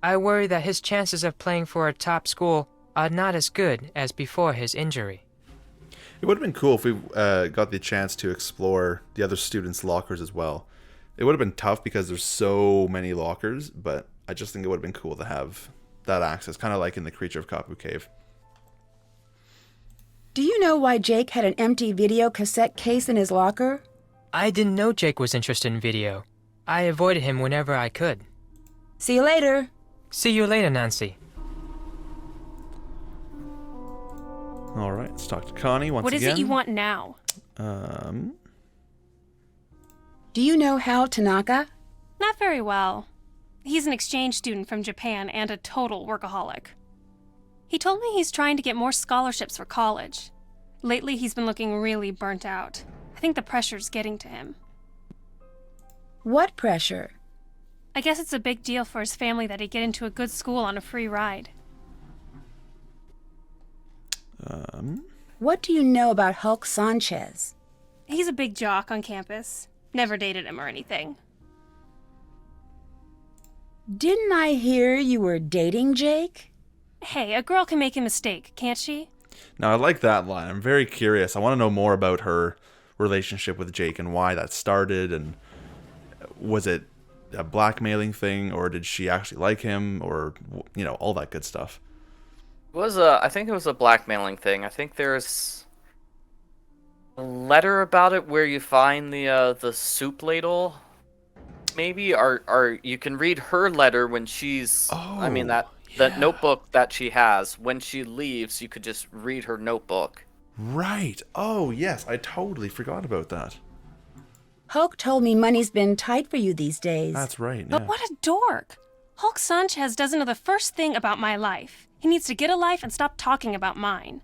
I worry that his chances of playing for a top school are not as good as before his injury. It would have been cool if we got the chance to explore the other students' lockers as well. It would have been tough because there's so many lockers, but I just think it would have been cool to have that access, kind of like in the Creature of Kapu Cave. Do you know why Jake had an empty video cassette case in his locker? I didn't know Jake was interested in video. I avoided him whenever I could. See you later. See you later, Nancy. All right, let's talk to Connie once What again. is it you want now? Do you know Hal Tanaka? Not very well. He's an exchange student from Japan and a total workaholic. He told me he's trying to get more scholarships for college. Lately, he's been looking really burnt out. I think the pressure's getting to him. What pressure? I guess it's a big deal for his family that he get into a good school on a free ride. What do you know about Hulk Sanchez? He's a big jock on campus. Never dated him or anything. Didn't I hear you were dating Jake? Hey, a girl can make a mistake, can't she? Now, I like that line. I'm very curious. I want to know more about her relationship with Jake and why that started, and was it a blackmailing thing, or did she actually like him, or, you know, all that good stuff. I think it was a blackmailing thing. I think there's a letter about it where you find the soup ladle, maybe, or you can read her letter when she's. I mean that notebook that she has when she leaves. You could just read her notebook. Right. Oh yes, I totally forgot about that. Hulk told me money's been tight for you these days. That's right. But Yeah. what a dork! Hulk Sanchez doesn't know the first thing about my life. He needs to get a life and stop talking about mine.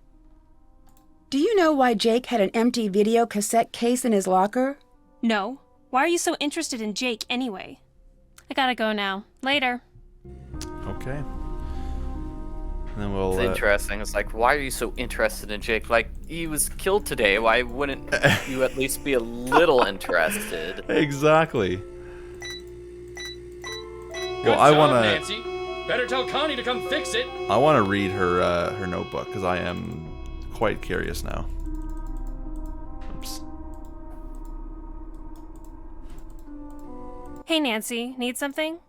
Do you know why Jake had an empty video cassette case in his locker? No. Why are you so interested in Jake anyway? I gotta go now. Later. Okay. And then we'll. It's interesting. It's like, why are you so interested in Jake? Like, he was killed today. Why wouldn't you at least be a little interested? Exactly. Yo, Good I job, wanna. Nancy. Better tell Connie to come fix it. I want to read her notebook because I am quite curious now. Oops. Hey, Nancy. Need something?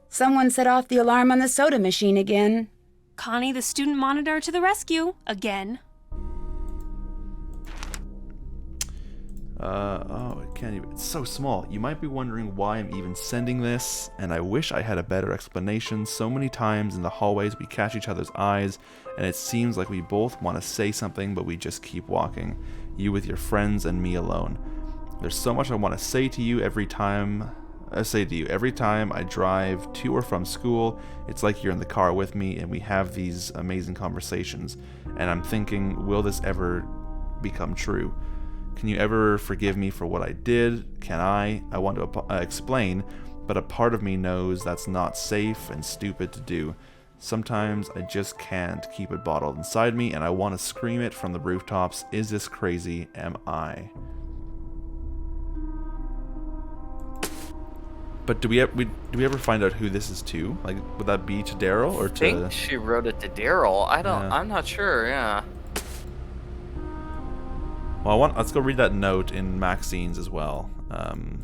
Someone set off the alarm on the soda machine again. Connie, the student monitor, to the rescue. Again. Oh, it can't even. It's so small. You might be wondering why I'm even sending this, and I wish I had a better explanation. So many times in the hallways we catch each other's eyes, and it seems like we both want to say something, but we just keep walking. You with your friends and me alone. There's so much I want to say to you every time. Every time I drive to or from school, it's like you're in the car with me, and we have these amazing conversations. And I'm thinking, will this ever become true? Can you ever forgive me for what I did? Can I? I want to explain, but a part of me knows that's not safe and stupid to do. Sometimes I just can't keep it bottled inside me, and I want to scream it from the rooftops. Is this crazy? Am I? But do we ever find out who this is to? Like, would that be to Daryl or I think to? she wrote it to Daryl. Yeah. I'm not sure. Yeah. Well, let's go read that note in Maxine's as well, and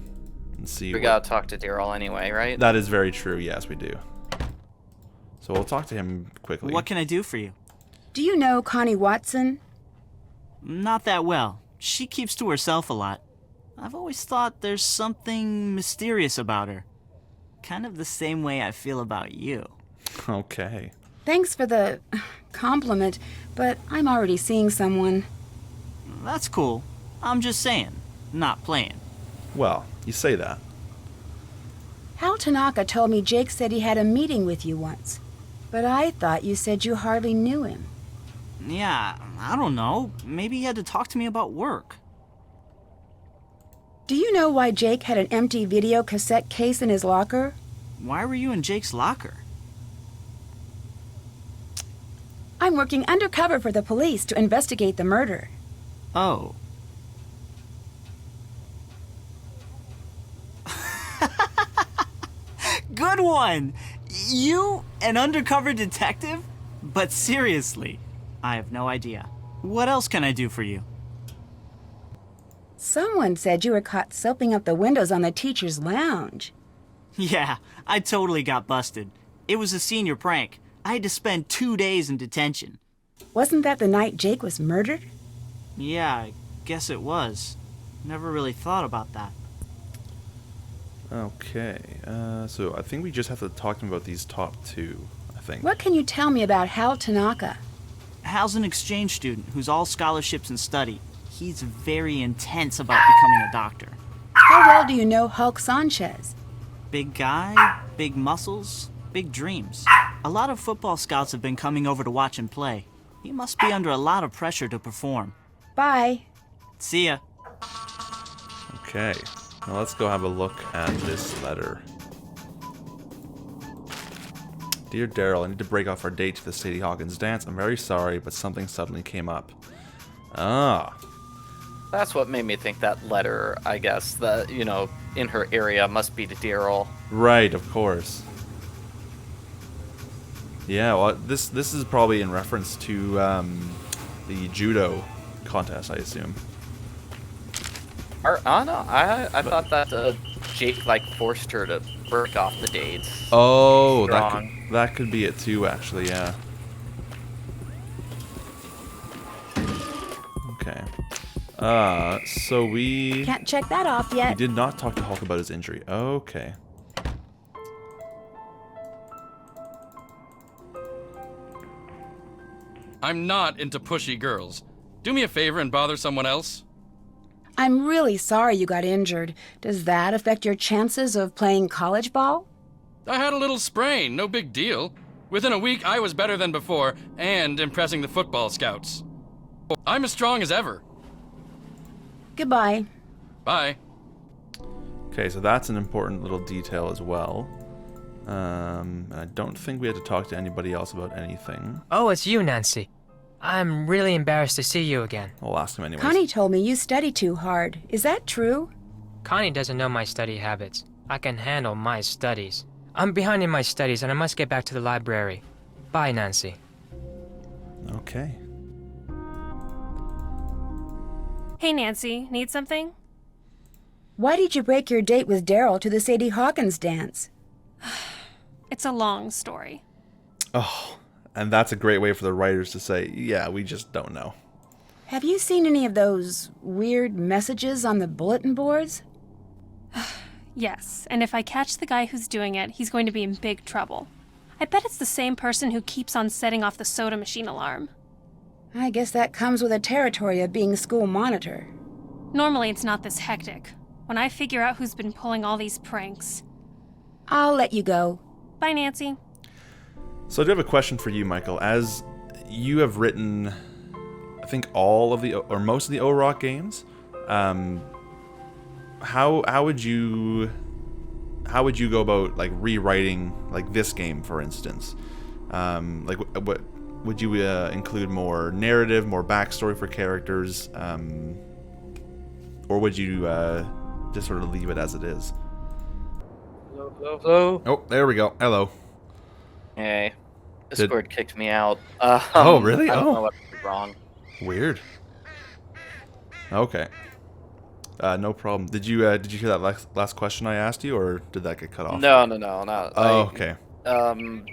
see. We gotta talk to Daryl anyway, right? That is very true. Yes, we do. So we'll talk to him quickly. What can I do for you? Do you know Connie Watson? Not that well. She keeps to herself a lot. I've always thought there's something mysterious about her. Kind of the same way I feel about you. Okay. Thanks for the compliment, but I'm already seeing someone. That's cool. I'm just saying, not playing. Well, you say that. Hal Tanaka told me Jake said he had a meeting with you once, but I thought you said you hardly knew him. Yeah, I don't know. Maybe he had to talk to me about work. Do you know why Jake had an empty video cassette case in his locker? Why were you in Jake's locker? I'm working undercover for the police to investigate the murder. Oh. Good one! You, an undercover detective? But seriously, I have no idea. What else can I do for you? Someone said you were caught soaping up the windows on the teacher's lounge. Yeah, I totally got busted. It was a senior prank. I had to spend 2 days in detention. Wasn't that the night Jake was murdered? Yeah, I guess it was. Never really thought about that. Okay, so I think we just have to talk to him about these top two, I think. What can you tell me about Hal Tanaka? Hal's an exchange student who's all scholarships and study. He's very intense about becoming a doctor. How well do you know Hulk Sanchez? Big guy, big muscles, big dreams. A lot of football scouts have been coming over to watch him play. He must be under a lot of pressure to perform. Bye. See ya. Okay, now let's go have a look at this letter. Dear Daryl, I need to break off our date to the Sadie Hawkins dance. I'm very sorry, but something suddenly came up. Ah. That's what made me think that letter, I guess, that, you know, in her area must be to Daryl. Right, of course. Yeah, well, this is probably in reference to the judo contest, I assume. Oh no, I thought that Jake like forced her to break off the dates. Oh, Wrong. that could be it too, actually. Yeah. Okay. So we Can't check that off we yet. did not talk to Hulk about his injury. Okay. I'm not into pushy girls. Do me a favor and bother someone else. I'm really sorry you got injured. Does that affect your chances of playing college ball? I had a little sprain, no big deal. Within a week, I was better than before and impressing the football scouts. I'm as strong as ever. Goodbye. Bye. Okay, so that's an important little detail as well. And I don't think we had to talk to anybody else about anything. Oh, it's you, Nancy. I'm really embarrassed to see you again. I'll ask him anyways. Connie told me you study too hard. Is that true? Connie doesn't know my study habits. I can handle my studies. I'm behind in my studies and I must get back to the library. Bye, Nancy. Okay. Hey, Nancy, need something? Why did you break your date with Daryl to the Sadie Hawkins dance? It's a long story. Oh, and that's a great way for the writers to say, yeah, we just don't know. Have you seen any of those weird messages on the bulletin boards? Yes, and if I catch the guy who's doing it, he's going to be in big trouble. I bet it's the same person who keeps on setting off the soda machine alarm. I guess that comes with the territory of being school monitor. Normally it's not this hectic. When I figure out who's been pulling all these pranks. I'll let you go. Bye, Nancy. So I do have a question for you, Michael. As you have written, I think all of the, or most of the O-Rock games, how would you go about like rewriting like this game, for instance? Like what would you include more narrative, more backstory for characters, or would you just sort of leave it as it is? Hello. Oh, there we go. Hello. Hey, Discord kicked me out. Oh, really? I don't Oh. know what I did wrong. Weird. Okay. No problem. Did you hear that last question I asked you, or did that get cut off? No. Oh, okay.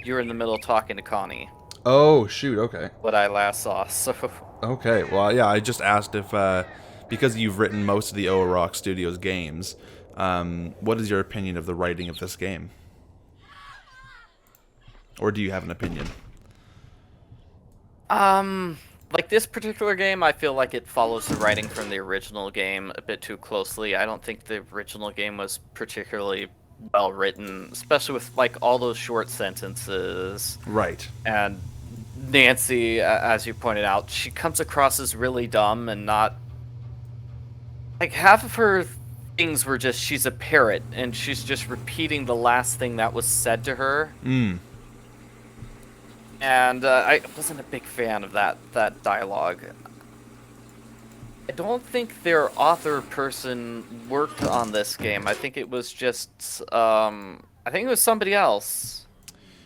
You were in the middle of talking to Connie. Oh, shoot. Okay. What I last saw. So Okay. Well, yeah. I just asked if because you've written most of the O-Rock Studios games, what is your opinion of the writing of this game? Or do you have an opinion? Like this particular game, I feel like it follows the writing from the original game a bit too closely. I don't think the original game was particularly well written, especially with like all those short sentences. Right. And Nancy, as you pointed out, she comes across as really dumb and not like half of her things were just she's a parrot and she's just repeating the last thing that was said to her. And I wasn't a big fan of that dialogue. I don't think their author person worked on this game. I think it was just I think it was somebody else.